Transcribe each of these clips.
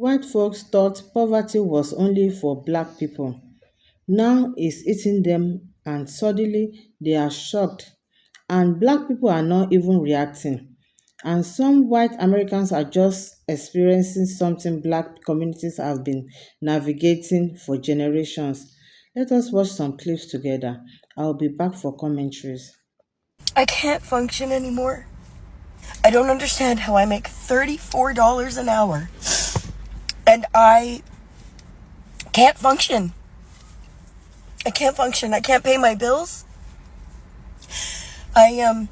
White folks thought poverty was only for black people. Now it's eating them and suddenly they are shocked. And black people are not even reacting. And some white Americans are just experiencing something black communities have been navigating for generations. Let us watch some clips together. I'll be back for commentaries. I can't function anymore. I don't understand how I make $34 an hour and I can't function. I can't function. I can't pay my bills. I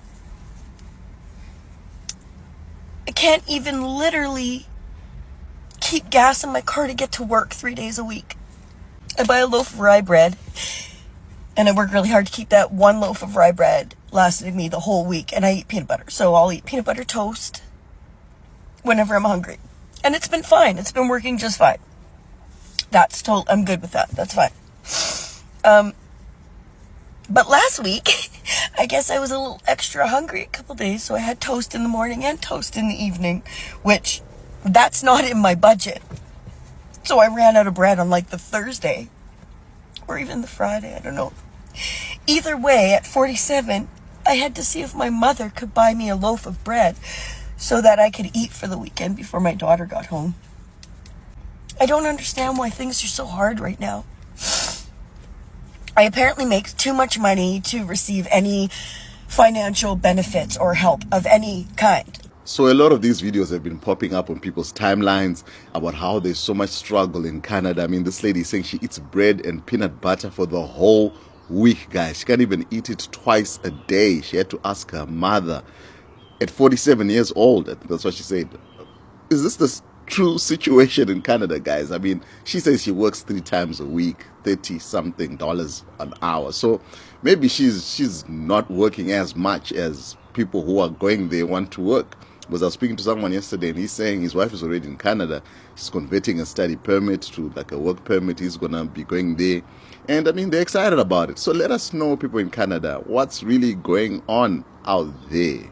I can't even literally keep gas in my car to get to work 3 days a week. I buy a loaf of rye bread and I work really hard to keep that one loaf of rye bread lasting me the whole week, and I eat peanut butter. So I'll eat peanut butter toast whenever I'm hungry. And it's been fine. It's been working just fine. I'm good with that. That's fine. But last week, I guess I was a little extra hungry a couple days, so I had toast in the morning and toast in the evening, which that's not in my budget. So I ran out of bread on like the Thursday or even the Friday, I don't know. Either way, at 47, I had to see if my mother could buy me a loaf of bread so that I could eat for the weekend before my daughter got home. I don't understand why things are so hard right now. I apparently make too much money to receive any financial benefits or help of any kind. So a lot of these videos have been popping up on people's timelines about how there's so much struggle in Canada. I mean, this lady is saying she eats bread and peanut butter for the whole week, guys. She can't even eat it twice a day. She had to ask her mother at 47 years old. That's what she said. Is this the true situation in Canada, guys? I mean, she says she works 3 times a week, 30 something dollars an hour. So maybe she's not working as much as people who are going there want to work. Because I was speaking to someone yesterday and he's saying his wife is already in Canada. He's converting a study permit to like a work permit. He's gonna be going there. And I mean, they're excited about it. So let us know, people in Canada, what's really going on out there.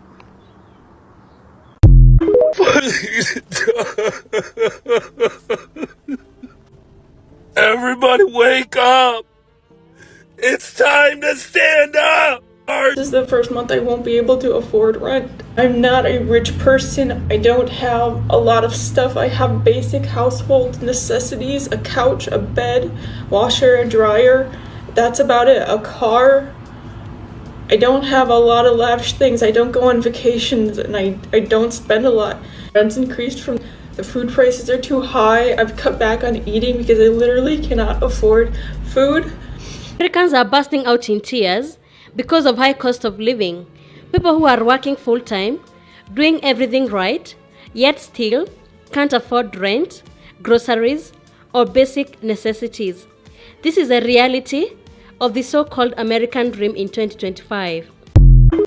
Everybody wake up! It's time to stand up! This is the first month I won't be able to afford rent. I'm not a rich person. I don't have a lot of stuff. I have basic household necessities, a couch, a bed, washer, a dryer. That's about it. A car. I don't have a lot of lavish things. I don't go on vacations and I don't spend a lot. Rent's increased from the food prices are too high. I've cut back on eating because I literally cannot afford food. Americans are bursting out in tears because of high cost of living. People who are working full-time, doing everything right, yet still can't afford rent, groceries, or basic necessities. This is a reality of the so-called American dream in 2025.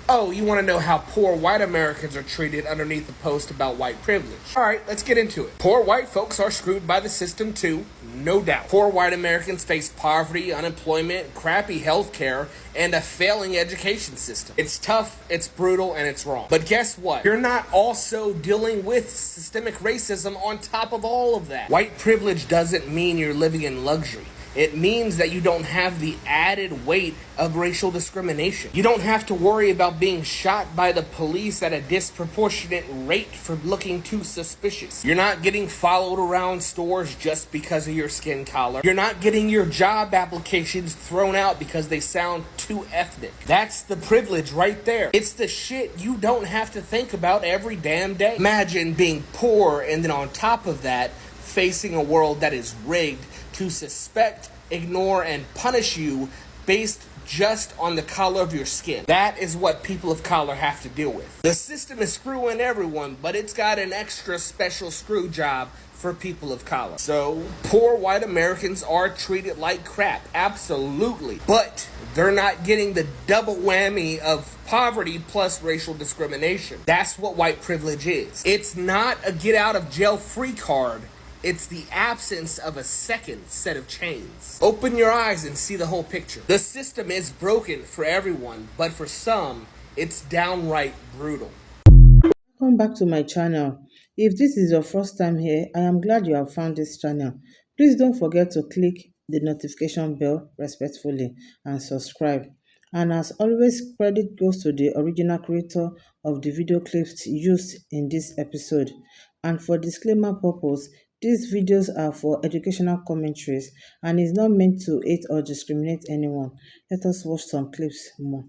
Oh, you want to know how poor white Americans are treated underneath the post about white privilege? Alright, let's get into it. Poor white folks are screwed by the system too, no doubt. Poor white Americans face poverty, unemployment, crappy health care, and a failing education system. It's tough, it's brutal, and it's wrong. But guess what? You're not also dealing with systemic racism on top of all of that. White privilege doesn't mean you're living in luxury. It means that you don't have the added weight of racial discrimination. You don't have to worry about being shot by the police at a disproportionate rate for looking too suspicious. You're not getting followed around stores just because of your skin color. You're not getting your job applications thrown out because they sound too ethnic. That's the privilege right there. It's the shit you don't have to think about every damn day. Imagine being poor and then on top of that, facing a world that is rigged to suspect, ignore, and punish you based just on the color of your skin. That is what people of color have to deal with. The system is screwing everyone, but it's got an extra special screw job for people of color. So, poor white Americans are treated like crap, absolutely. But they're not getting the double whammy of poverty plus racial discrimination. That's what white privilege is. It's not a get out of jail free card. It's the absence of a second set of chains. Open your eyes and see the whole picture. The system is broken for everyone, but for some, it's downright brutal. Welcome back to my channel. If this is your first time here, I am glad you have found this channel. Please don't forget to click the notification bell respectfully and subscribe. And as always, credit goes to the original creator of the video clips used in this episode. And for disclaimer purpose, these videos are for educational commentaries and is not meant to hate or discriminate anyone. Let us watch some clips more.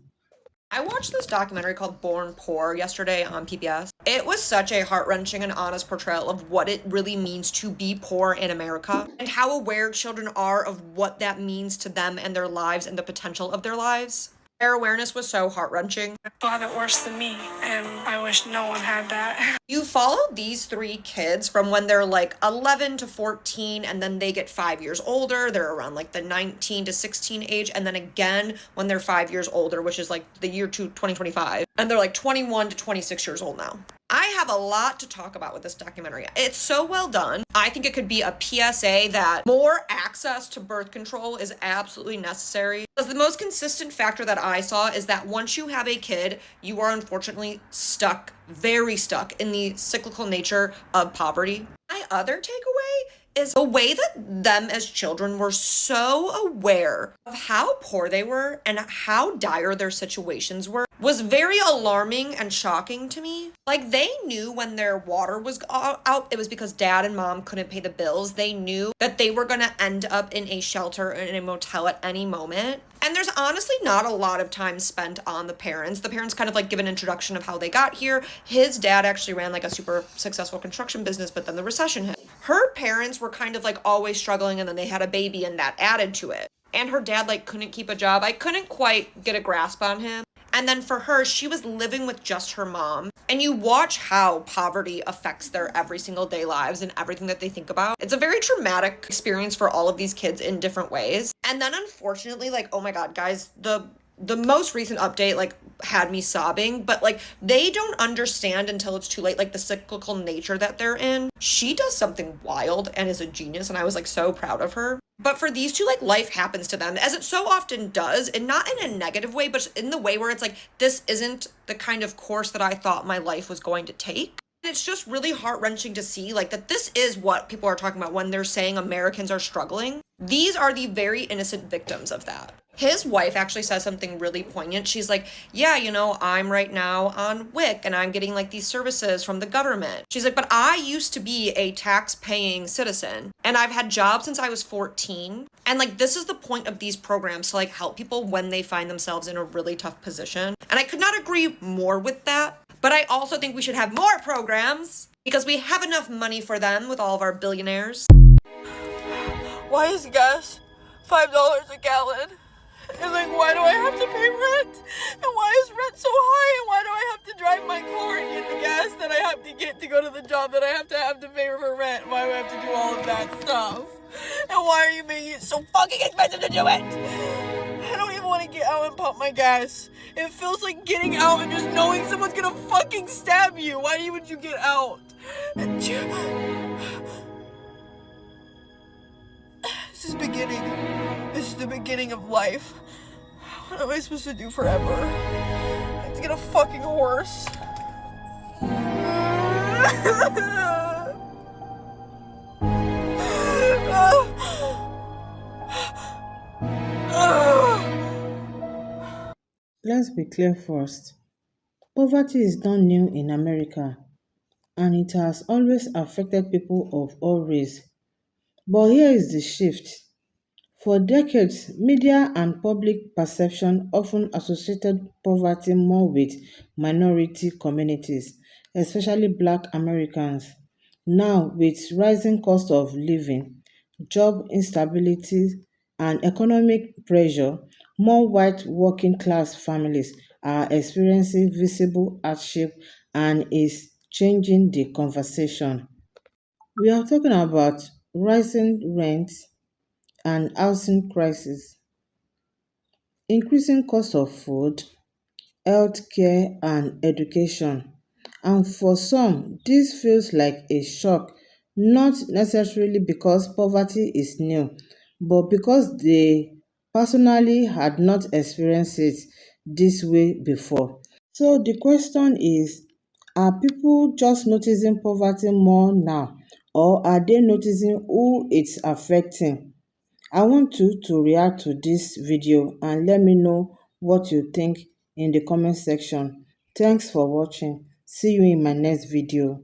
I watched this documentary called Born Poor yesterday on PBS. It was such a heart-wrenching and honest portrayal of what it really means to be poor in America and how aware children are of what that means to them and their lives and the potential of their lives. Their awareness was so heart-wrenching. People have it worse than me, and I wish no one had that. You follow these three kids from when they're like 11 to 14, and then they get 5 years older. They're around like the 19 to 16 age, and then again when they're 5 years older, which is like the year 2025, and they're like 21 to 26 years old now. I have a lot to talk about with this documentary. It's so well done. I think it could be a PSA that more access to birth control is absolutely necessary. Because the most consistent factor that I saw is that once you have a kid, you are unfortunately stuck, very stuck in the cyclical nature of poverty. My other takeaway is the way that them as children were so aware of how poor they were and how dire their situations were was very alarming and shocking to me. Like, they knew when their water was out, it was because dad and mom couldn't pay the bills. They knew that they were going to end up in a shelter or in a motel at any moment. And there's honestly not a lot of time spent on the parents. The parents kind of like give an introduction of how they got here. His dad actually ran like a super successful construction business, but then the recession hit. Her parents were kind of like always struggling, and then they had a baby and that added to it. And her dad like couldn't keep a job. I couldn't quite get a grasp on him. And then for her, she was living with just her mom. And you watch how poverty affects their every single day lives and everything that they think about. It's a very traumatic experience for all of these kids in different ways. And then unfortunately, like, oh my God, guys, the most recent update like had me sobbing, but like they don't understand until it's too late, like the cyclical nature that they're in. She does something wild and is a genius, and I was like so proud of her. But for these two, like, life happens to them, as it so often does, and not in a negative way, but in the way where it's like, this isn't the kind of course that I thought my life was going to take. And it's just really heart-wrenching to see, like, that this is what people are talking about when they're saying Americans are struggling. These are the very innocent victims of that. His wife actually says something really poignant. She's like, yeah, you know, I'm right now on WIC and I'm getting like these services from the government. She's like, but I used to be a tax-paying citizen and I've had jobs since I was 14. And like, this is the point of these programs, to like help people when they find themselves in a really tough position. And I could not agree more with that. But I also think we should have more programs because we have enough money for them with all of our billionaires. Why is gas $5 a gallon? And like, why do I have to pay rent? And why is rent so high? And why do I have to drive my car and get the gas that I have to get to go to the job that I have to pay for rent? Why do I have to do all of that stuff? And why are you making it so fucking expensive to do it? I don't even want to get out and pump my gas. It feels like getting out and just knowing someone's gonna fucking stab you. Why would you get out? This is beginning. This is the beginning of life. What am I supposed to do forever? I have to get a fucking horse. Let's be clear first. Poverty is not new in America, and it has always affected people of all races. But here is the shift. For decades, media and public perception often associated poverty more with minority communities, especially Black Americans. Now, with rising cost of living, job instability, and economic pressure, more white working class families are experiencing visible hardship and is changing the conversation. We are talking about rising rents and housing crisis, increasing cost of food, healthcare, and education. And for some, this feels like a shock, not necessarily because poverty is new, but because they personally had not experienced it this way before. So the question is, Are people just noticing poverty more now, or are they noticing who it's affecting? I want you to react to this video and let me know what you think in the comment section. Thanks for watching. See you in my next video.